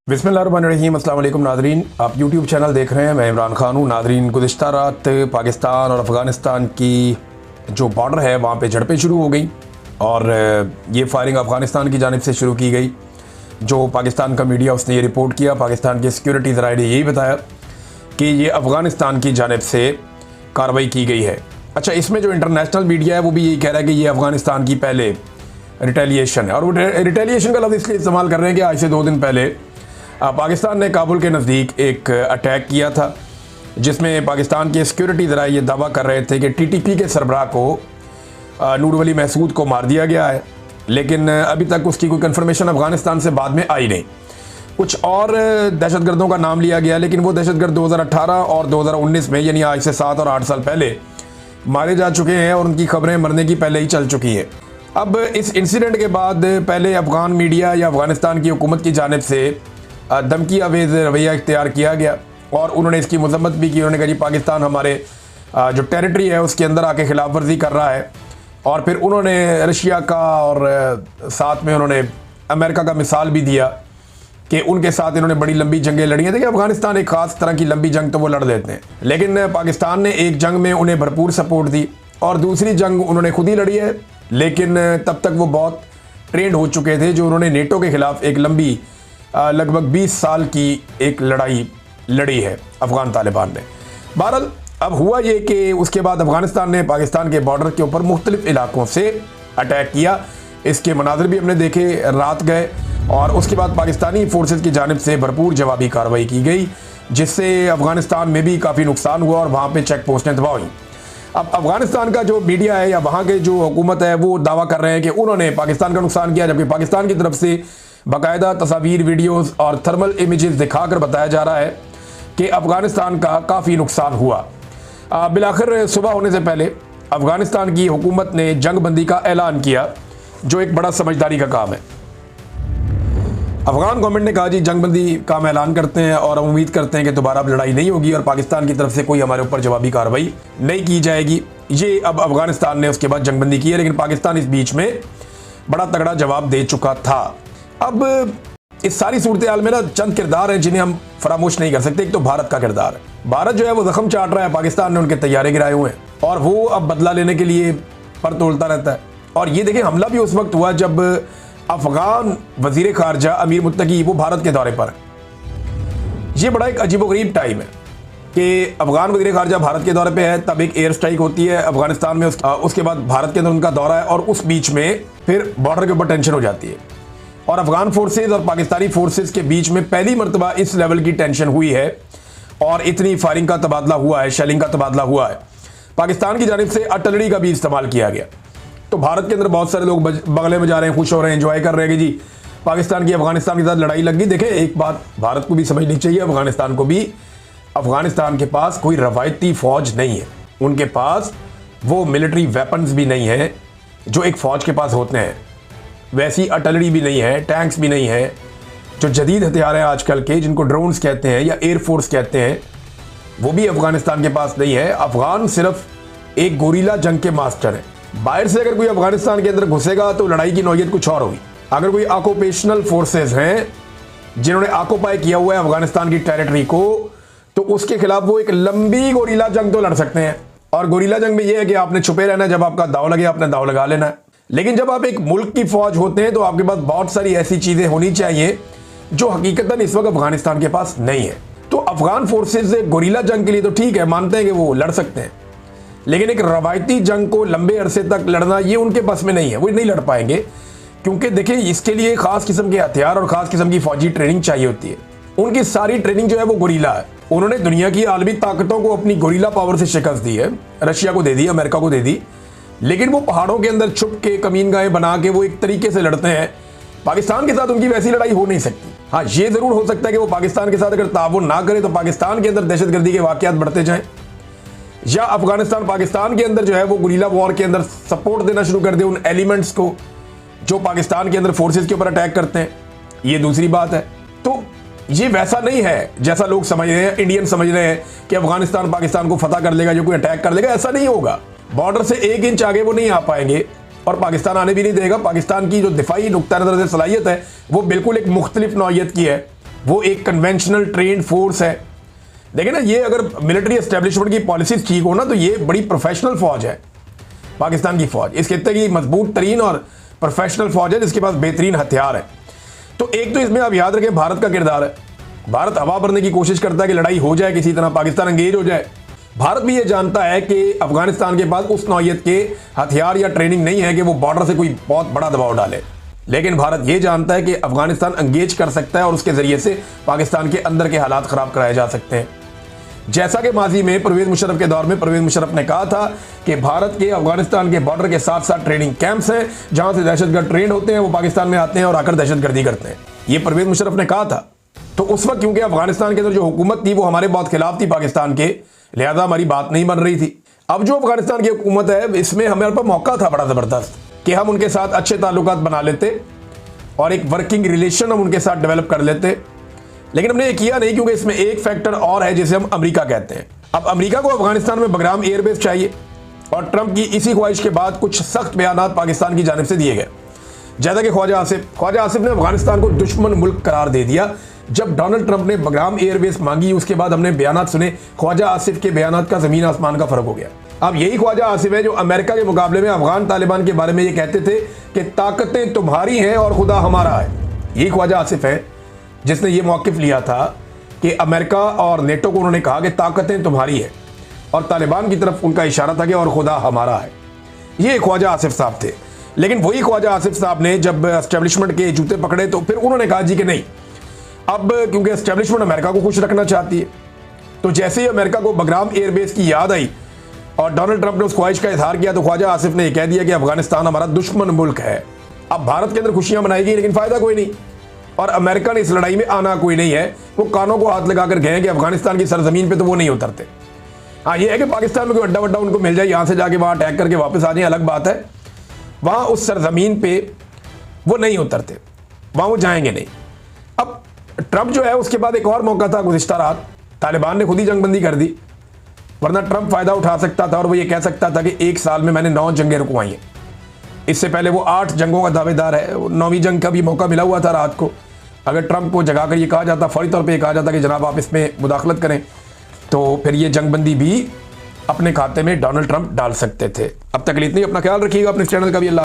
बिस्मिल्लाहिर्रहमानिर्रहीम। अस्सलाम वालेकुम नादरीन, आप यूट्यूब चैनल देख रहे हैं। मैं इमरान खान हूँ। नादरीन, गुज़िश्ता रात पाकिस्तान और अफ़गानिस्तान की जो बॉर्डर है वहाँ पे झड़पें शुरू हो गई और ये फायरिंग अफ़गानिस्तान की जानिब से शुरू की गई। जो पाकिस्तान का मीडिया उसने ये रिपोर्ट किया, पाकिस्तान के सिक्योरिटी ज़राए ने यही बताया कि ये अफ़गानिस्तान की जानिब से कार्रवाई की गई है। अच्छा, इसमें जो इंटरनेशनल मीडिया है वो भी यही कह रहा है कि ये अफ़गानिस्तान की पहले रिटेलिएशन है। और वो रिटेलिएशन का लफ्ज़ इसलिए इस्तेमाल कर रहे हैं कि आज से 2 दिन पहले पाकिस्तान ने काबुल के नज़दीक एक अटैक किया था, जिसमें पाकिस्तान के सिक्योरिटी ज़राए ये दावा कर रहे थे कि टीटीपी के सरबराह को नूर वली महसूद को मार दिया गया है, लेकिन अभी तक उसकी कोई कंफर्मेशन अफ़गानिस्तान से बाद में आई नहीं। कुछ और दहशतगर्दों का नाम लिया गया, लेकिन वो दहशतगर्द 2018 और 2019 में, यानी आज से 7 और 8 साल पहले मारे जा चुके हैं और उनकी खबरें मरने की पहले ही चल चुकी हैं। अब इस इंसिडेंट के बाद पहले अफ़गान मीडिया या अफ़गानिस्तान की हुकूमत की जानिब से धमकी आवेज़ रवैया इख्तियार किया गया और उन्होंने इसकी मजम्मत भी की। उन्होंने कहा जी पाकिस्तान हमारे जो टेरिटरी है उसके अंदर आके खिलाफ वर्जी कर रहा है, और फिर उन्होंने रशिया का और साथ में उन्होंने अमेरिका का मिसाल भी दिया कि उनके साथ इन्होंने बड़ी लंबी जंगें लड़ी हैं। देखिए, अफगानिस्तान एक ख़ास तरह की लंबी जंग तो वो लड़ लेते हैं, लेकिन पाकिस्तान ने एक जंग में उन्हें भरपूर सपोर्ट दी और दूसरी जंग उन्होंने खुद ही लड़ी है, लेकिन तब तक वो बहुत ट्रेंड हो चुके थे। जो उन्होंने नेटो के ख़िलाफ़ एक लंबी लगभग 20 साल की एक लड़ाई लड़ी है अफ़गान तालिबान ने। बहरहाल अब हुआ ये कि उसके बाद अफ़गानिस्तान ने पाकिस्तान के बॉर्डर के ऊपर मुख्तलिफ इलाकों से अटैक किया। इसके मनाज़र भी हमने देखे, रात गए, और उसके बाद पाकिस्तानी फोर्सेस की जानिब से भरपूर जवाबी कार्रवाई की गई, जिससे अफ़गानिस्तान में भी काफ़ी नुकसान हुआ और वहाँ पर चेक पोस्टें तबाह हुई। अब अफ़गानिस्तान का जो मीडिया है या वहाँ के जो हुकूमत है वो दावा कर रहे हैं कि उन्होंने पाकिस्तान का नुकसान किया, जबकि पाकिस्तान की तरफ से बाकायदा तस्वीर, वीडियोस और थर्मल इमेजेस दिखाकर बताया जा रहा है कि अफ़गानिस्तान का काफ़ी नुकसान हुआ। बिलाखिर सुबह होने से पहले अफ़गानिस्तान की हुकूमत ने जंग बंदी का ऐलान किया, जो एक बड़ा समझदारी का काम है। अफ़गान गवर्नमेंट ने कहा जी जंग बंदी का हम ऐलान करते हैं और हम उम्मीद करते हैं कि दोबारा अब लड़ाई नहीं होगी और पाकिस्तान की तरफ से कोई हमारे ऊपर जवाबी कार्रवाई नहीं की जाएगी। ये अब अफ़गानिस्तान ने उसके बाद जंग बंदी की है, लेकिन पाकिस्तान इस बीच में बड़ा तगड़ा जवाब दे चुका था। अब इस सारी सूरत हाल में ना चंद किरदार हैं जिन्हें हम फरामोश नहीं कर सकते। एक तो भारत का किरदार है। भारत जो है वो जख्म चाट रहा है, पाकिस्तान ने उनके तैयारे गिराए हुए हैं और वो अब बदला लेने के लिए पर तोड़ता रहता है। और ये देखें, हमला भी उस वक्त हुआ जब अफगान वजीर खारजा अमीर मुत्तकी वो भारत के दौरे पर है। ये बड़ा एक अजीबोगरीब टाइम है कि अफगान वजीर खारजा भारत के दौरे पे है, तब एक एयर स्ट्राइक होती है अफगानिस्तान में, उसके बाद भारत के अंदर उनका दौरा है और उस बीच में फिर बॉर्डर के ऊपर टेंशन हो जाती है और अफगान फोर्सेज और पाकिस्तानी फोर्सेज के बीच में पहली मरतबा इस लेवल की टेंशन हुई है और इतनी फायरिंग का तबादला हुआ है, शेलिंग का तबादला हुआ है। पाकिस्तान की जानिब से आर्टिलरी का भी इस्तेमाल किया गया। तो भारत के अंदर बहुत सारे लोग बगले में जा रहे हैं, खुश हो रहे हैं, एंजॉय कर रहे हैं कि जी पाकिस्तान की अफगानिस्तान के साथ लड़ाई लग गई। देखें, एक बात भारत को भी समझनी चाहिए, अफगानिस्तान को भी, अफगानिस्तान के पास कोई रवायती फौज नहीं है। उनके पास वो मिलिट्री वेपन्स भी नहीं है जो एक फौज के पास होते हैं, वैसी आर्टिलरी भी नहीं है, टैंक्स भी नहीं है, जो जदीद हथियार हैं आजकल के जिनको ड्रोन्स कहते हैं या एयरफोर्स कहते हैं, वो भी अफगानिस्तान के पास नहीं है। अफगान सिर्फ एक गोरीला जंग के मास्टर है। बाहर से अगर कोई अफगानिस्तान के अंदर घुसेगा तो लड़ाई की नौयत कुछ और होगी। अगर कोई ऑक्यूपेशनल फोर्सेज हैं जिन्होंने ऑक्यूपाई किया हुआ है अफगानिस्तान की टेरिटरी को, तो उसके खिलाफ वो एक लंबी गोरीला जंग तो लड़ सकते हैं। और गोरीला जंग में यह है कि आपने छुपे रहना है, जब आपका दाव लगे आपने दाव लगा लेना है। लेकिन जब आप एक मुल्क की फौज होते हैं तो आपके पास बहुत सारी ऐसी चीजें होनी चाहिए जो हकीकतन इस वक्त अफगानिस्तान के पास नहीं है। तो अफगान फोर्सेज गोरीला जंग के लिए तो ठीक है, मानते हैं कि वो लड़ सकते हैं, लेकिन एक रवायती जंग को लंबे अरसे तक लड़ना ये उनके बस में नहीं है, वो नहीं लड़ पाएंगे। क्योंकि देखिए, इसके लिए खास किस्म के हथियार और खास किस्म की फौजी ट्रेनिंग चाहिए होती है। उनकी सारी ट्रेनिंग जो है वो गोरीला है। उन्होंने दुनिया की आलमी ताकतों को अपनी गोरीला पावर से शिकस्त दी है, रशिया को दे दी, अमेरिका को दे दी, लेकिन वो पहाड़ों के अंदर छुप के कमीनगाहें बना के वो एक तरीके से लड़ते हैं। पाकिस्तान के साथ उनकी वैसी लड़ाई हो नहीं सकती। हाँ, ये जरूर हो सकता है कि वो पाकिस्तान के साथ अगर ताउन ना करे तो पाकिस्तान के अंदर दहशतगर्दी के वाकयात बढ़ते जाएं, या अफगानिस्तान पाकिस्तान के अंदर जो है वो गुरीला वॉर के अंदर सपोर्ट देना शुरू कर दे उन एलिमेंट्स को जो पाकिस्तान के अंदर फोर्सेस के ऊपर अटैक करते हैं। ये दूसरी बात है। तो ये वैसा नहीं है जैसा लोग समझ रहे हैं, इंडियन समझ रहे हैं कि अफगानिस्तान पाकिस्तान को फतह कर लेगा, जो कोई अटैक कर लेगा, ऐसा नहीं होगा। बॉर्डर से 1 इंच आगे वो नहीं आ पाएंगे और पाकिस्तान आने भी नहीं देगा। पाकिस्तान की जो दिफाई नुक्ता नज़र से सलाहियत है वो बिल्कुल एक मुख्तलिफ नौइयत की है। वो एक कन्वेंशनल ट्रेंड फोर्स है। देखिए ना, ये अगर मिलिट्री एस्टेब्लिशमेंट की पॉलिसीज ठीक हो ना, तो ये बड़ी प्रोफेशनल फौज है पाकिस्तान की फौज। इस खित्ते की मजबूत तरीन और प्रोफेशनल फौज है जिसके पास बेहतरीन हथियार है। तो एक तो इसमें आप याद रखें भारत का किरदार है। भारत हवा भरने की कोशिश करता है कि लड़ाई हो जाए, किसी तरह पाकिस्तान एंगेज हो जाए। भारत भी ये जानता है कि अफगानिस्तान के पास उस नौयत के हथियार या ट्रेनिंग नहीं है कि वो बॉर्डर से कोई बहुत बड़ा दबाव डाले, लेकिन भारत ये जानता है कि अफगानिस्तान एंगेज कर सकता है और उसके जरिए से पाकिस्तान के अंदर के हालात खराब कराए जा सकते हैं। जैसा कि माजी में परवेज मुशर्रफ के दौर में परवेज मुशर्रफ ने कहा था कि भारत के अफगानिस्तान के बॉर्डर के साथ साथ ट्रेनिंग कैंप्स हैं जहां से दहशतगर्द ट्रेंड होते हैं, वो पाकिस्तान में आते हैं और आकर दहशतगर्दी करते हैं। ये परवेज मुशर्रफ ने कहा था। तो उस वक्त क्योंकि अफगानिस्तान के अंदर जो हुकूमत थी वो हमारे बहुत खिलाफ थी पाकिस्तान के, लिहाजा हमारी बात नहीं बन रही थी। अब जो अफगानिस्तान की हुकूमत है, इसमें हमारे पास मौका था बड़ा जबरदस्त कि हम उनके साथ अच्छे ताल्लुकात बना लेते और एक वर्किंग रिलेशन हम उनके साथ डेवलप कर लेते, लेकिन हमने ये किया नहीं क्योंकि इसमें एक फैक्टर और है जिसे हम अमेरिका कहते हैं। अब अमेरिका को अफगानिस्तान में बगराम एयरबेस चाहिए और ट्रंप की इसी ख्वाहिश के बाद कुछ सख्त बयानात पाकिस्तान की जानिब से दिए गए। जैसा कि ख्वाजा आसिफ ने अफगानिस्तान को दुश्मन मुल्क करार दे दिया। जब डोनाल्ड ट्रंप ने बगराम एयरबेस मांगी, उसके बाद हमने बयानात सुने, ख्वाजा आसिफ के बयानात का जमीन आसमान का फर्क हो गया। अब यही ख्वाजा आसिफ है जो अमेरिका के मुकाबले में अफगान तालिबान के बारे में ये कहते थे कि ताकतें तुम्हारी हैं और खुदा हमारा है। यही ख्वाजा आसिफ है जिसने ये मौक़िफ़ लिया था कि अमेरिका और नेटो को उन्होंने कहा कि ताकतें तुम्हारी है और तालिबान की तरफ उनका इशारा था कि और खुदा हमारा है। ये ख्वाजा आसिफ साहब थे। लेकिन वही ख्वाजा आसिफ साहब ने जब एस्टेब्लिशमेंट के जूते पकड़े तो फिर उन्होंने कहा जी कि नहीं, अब क्योंकि एस्टेब्लिशमेंट अमेरिका को खुश रखना चाहती है, तो जैसे ही अमेरिका को बगराम एयरबेस की याद आई और डोनाल्ड ट्रंप ने उस ख्वाहिश का इजहार किया, तो ख्वाजा आसिफ ने यह कह दिया कि अफगानिस्तान हमारा दुश्मन मुल्क है। अब भारत के अंदर खुशियां मनाएगी लेकिन फायदा कोई नहीं, और अमेरिका ने इस लड़ाई में आना कोई नहीं है। वो कानों को हाथ लगाकर गए कि अफगानिस्तान की सरजमीन पे तो वो नहीं उतरते। हाँ, ये है कि पाकिस्तान में कोई अड्डा वड्डा उनको मिल जाए, यहाँ से जाके वहाँ अटैक करके वापस आ जाए, अलग बात है। वहाँ उस सरजमीन पे वो नहीं उतरते, वहाँ वो जाएंगे नहीं। अब ट्रंप जो है उसके बाद एक और मौका था गुज़िश्ता रात, तालिबान ने खुद ही जंगबंदी कर दी, वरना ट्रंप फ़ायदा उठा सकता था और वो ये कह सकता था कि एक साल में मैंने 9 जंगें रुकवाई हैं। इससे पहले वो 8 जंगों का दावेदार है। 9वीं जंग का भी मौका मिला हुआ था रात को। अगर ट्रंप को जगा कर ये कहा जाता, फौरी तौर पे ये कहा जाता कि जनाब आप इसमें मुदाखलत करें, तो फिर ये जंगबंदी भी अपने खाते में डोनाल्ड ट्रंप डाल सकते थे। अब तक इतनी, अपना ख्याल रखिएगा, अपने चैनल का भी। अल्लाह।